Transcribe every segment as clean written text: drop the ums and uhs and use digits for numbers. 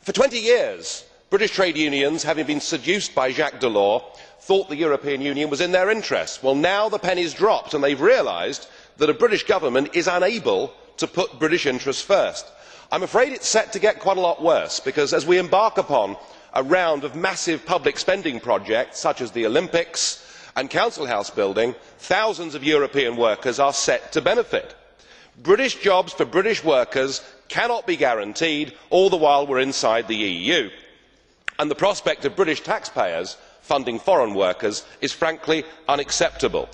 For 20 years, British trade unions, having been seduced by Jacques Delors, thought the European Union was in their interests. Well, now the penny's dropped and they have realised that a British government is unable to put British interests first. I am afraid it is set to get quite a lot worse, because as we embark upon a round of massive public spending projects such as the Olympics and Council House building, thousands of European workers are set to benefit. British jobs for British workers cannot be guaranteed all the while we are inside the EU, and the prospect of British taxpayers funding foreign workers is frankly unacceptable.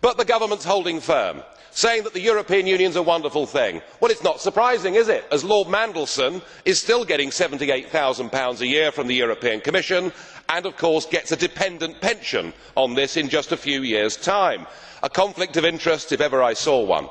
But the government is holding firm, saying that the European Union is a wonderful thing. Well, it is not surprising, is it, as Lord Mandelson is still getting £78,000 a year from the European Commission and of course gets a dependent pension on this in just a few years' time. A conflict of interest if ever I saw one.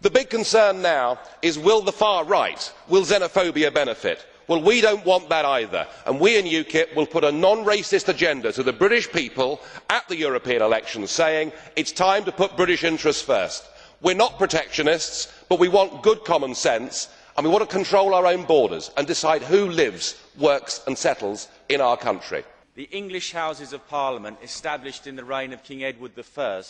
The big concern now is, will the far right, will xenophobia benefit? Well, we do not want that either, and we in UKIP will put a non-racist agenda to the British people at the European elections, saying it is time to put British interests first. We are not protectionists, but we want good common sense, and we want to control our own borders and decide who lives, works and settles in our country. The English Houses of Parliament, established in the reign of King Edward I,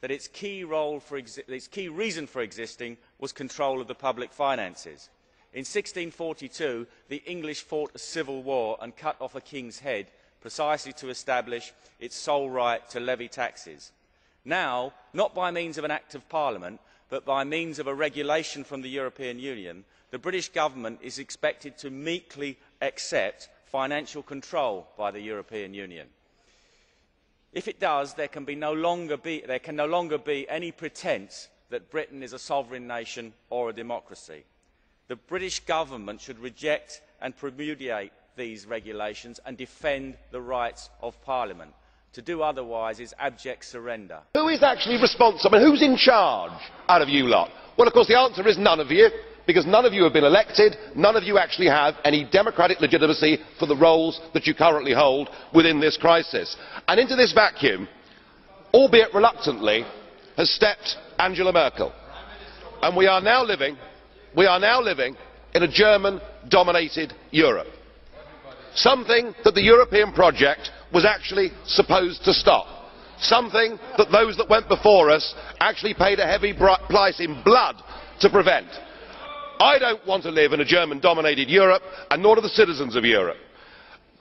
that its key reason for existing was control of the public finances. In 1642, the English fought a civil war and cut off a king's head precisely to establish its sole right to levy taxes. Now, not by means of an Act of Parliament, but by means of a regulation from the European Union, the British government is expected to meekly accept financial control by the European Union. If it does, there can no longer be any pretence that Britain is a sovereign nation or a democracy. The British government should reject and repudiate these regulations and defend the rights of Parliament. To do otherwise is abject surrender. Who is actually responsible? Who is in charge out of you lot? Well, of course, the answer is none of you, because none of you have been elected, none of you actually have any democratic legitimacy for the roles that you currently hold within this crisis. And into this vacuum, albeit reluctantly, has stepped Angela Merkel. And we are now living in a German-dominated Europe. Something that the European project was actually supposed to stop. Something that those that went before us actually paid a heavy price in blood to prevent. I don't want to live in a German-dominated Europe, and nor do the citizens of Europe.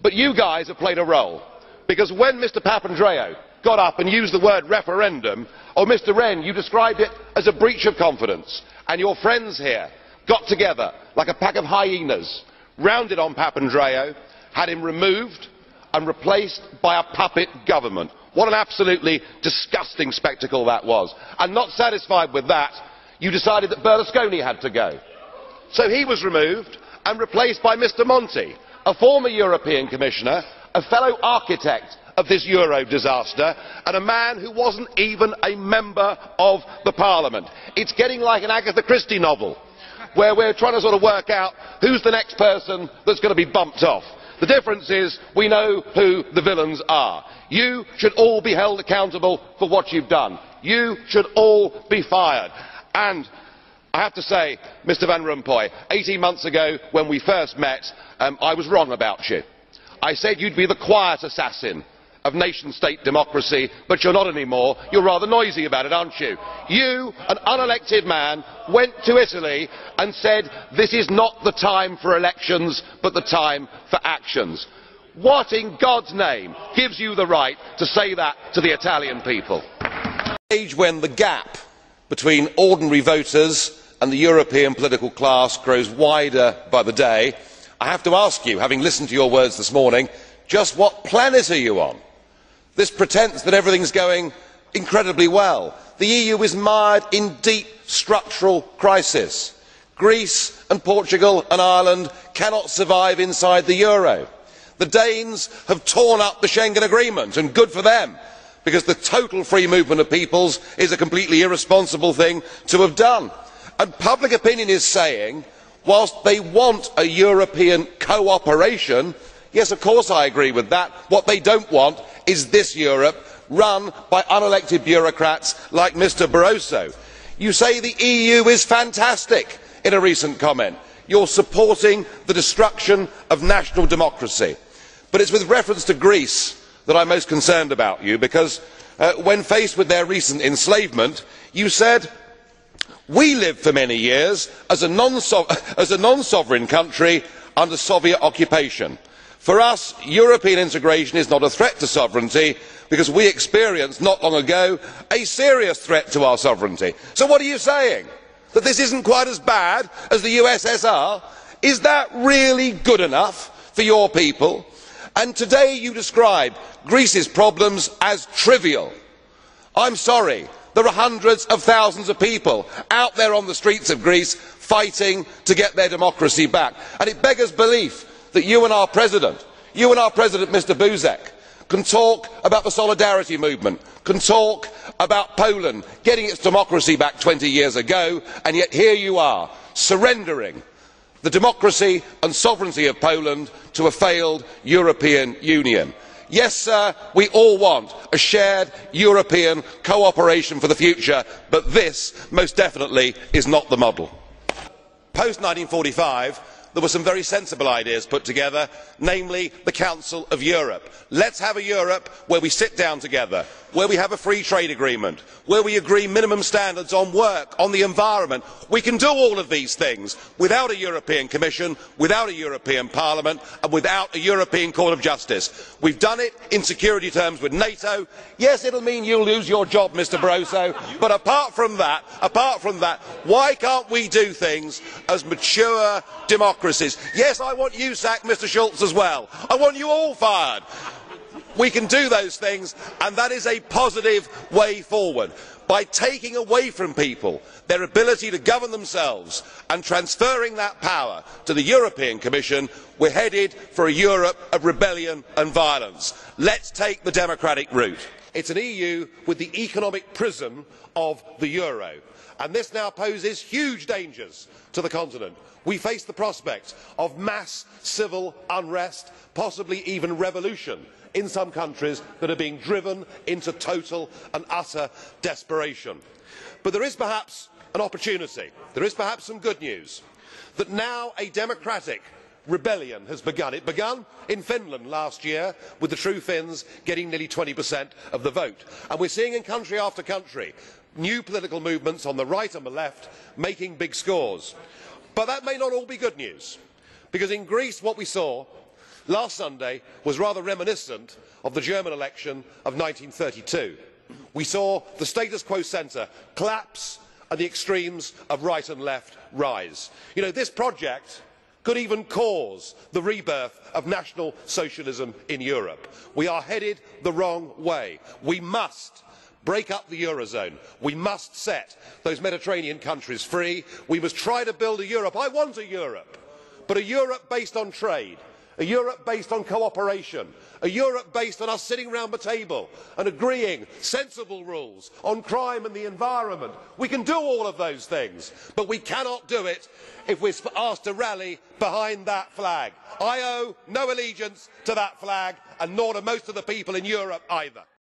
But you guys have played a role, because when Mr Papandreou got up and used the word referendum, or Mr Rehn, you described it as a breach of confidence, and your friends here got together like a pack of hyenas, rounded on Papandreou, had him removed and replaced by a puppet government. What an absolutely disgusting spectacle that was. And not satisfied with that, you decided that Berlusconi had to go. So he was removed and replaced by Mr Monti, a former European Commissioner, a fellow architect of this Euro disaster, and a man who wasn't even a member of the Parliament. It's getting like an Agatha Christie novel, where we're trying to sort of work out who's the next person that's going to be bumped off. The difference is we know who the villains are. You should all be held accountable for what you've done. You should all be fired. And I have to say, Mr Van Rompuy, 18 months ago when we first met, I was wrong about you. I said you'd be the quiet assassin of nation-state democracy, but you're not anymore. You're rather noisy about it, aren't you? You, an unelected man, went to Italy and said this is not the time for elections, but the time for actions. What in God's name gives you the right to say that to the Italian people? Age when the gap between ordinary voters and the European political class grows wider by the day, I have to ask you, having listened to your words this morning, just what planet are you on? This pretence that everything is going incredibly well. The EU is mired in deep structural crisis. Greece and Portugal and Ireland cannot survive inside the euro. The Danes have torn up the Schengen Agreement, and good for them, because the total free movement of peoples is a completely irresponsible thing to have done. And public opinion is saying, whilst they want a European cooperation, yes, of course I agree with that, what they don't want is this Europe run by unelected bureaucrats like Mr Barroso. You say the EU is fantastic in a recent comment. you are supporting the destruction of national democracy. But it is with reference to Greece that I am most concerned about you, because when faced with their recent enslavement, you said, "We lived for many years as a non-sovereign country under Soviet occupation. For us, European integration is not a threat to sovereignty because we experienced not long ago a serious threat to our sovereignty." So what are you saying? That this is not quite as bad as the USSR? Is that really good enough for your people? And today you describe Greece's problems as trivial. I am sorry, there are hundreds of thousands of people out there on the streets of Greece fighting to get their democracy back, and it beggars belief that you and our President, Mr Buzek, can talk about the solidarity movement, can talk about Poland getting its democracy back 20 years ago, and yet here you are, surrendering the democracy and sovereignty of Poland to a failed European Union. Yes, sir, we all want a shared European cooperation for the future, but this most definitely is not the model. Post 1945, there were some very sensible ideas put together, namely the Council of Europe. Let us have a Europe where we sit down together, where we have a free trade agreement, where we agree minimum standards on work, on the environment. We can do all of these things without a European Commission, without a European Parliament and without a European Court of Justice. We have done it in security terms with NATO. Yes, it will mean you will lose your job, Mr Barroso, but apart from that, why can't we do things as mature democracies? Yes, I want you sacked, Mr Schulz, as well. I want you all fired. We can do those things, and that is a positive way forward. By taking away from people their ability to govern themselves and transferring that power to the European Commission, we are headed for a Europe of rebellion and violence. Let us take the democratic route. It is an EU with the economic prism of the euro, and this now poses huge dangers to the continent. We face the prospect of mass civil unrest, possibly even revolution, in some countries that are being driven into total and utter desperation. But there is perhaps an opportunity, there is perhaps some good news, that now a democratic rebellion has begun. It began in Finland last year, with the True Finns getting nearly 20% of the vote. And we are seeing in country after country new political movements on the right and the left making big scores. But that may not all be good news, because in Greece what we saw last Sunday was rather reminiscent of the German election of 1932. We saw the status quo centre collapse and the extremes of right and left rise. You know, this project could even cause the rebirth of National Socialism in Europe. We are headed the wrong way. We must break up the Eurozone. We must set those Mediterranean countries free. We must try to build a Europe. I want a Europe, but a Europe based on trade, a Europe based on cooperation, a Europe based on us sitting round the table and agreeing sensible rules on crime and the environment. We can do all of those things, but we cannot do it if we are asked to rally behind that flag. I owe no allegiance to that flag, and nor do most of the people in Europe either.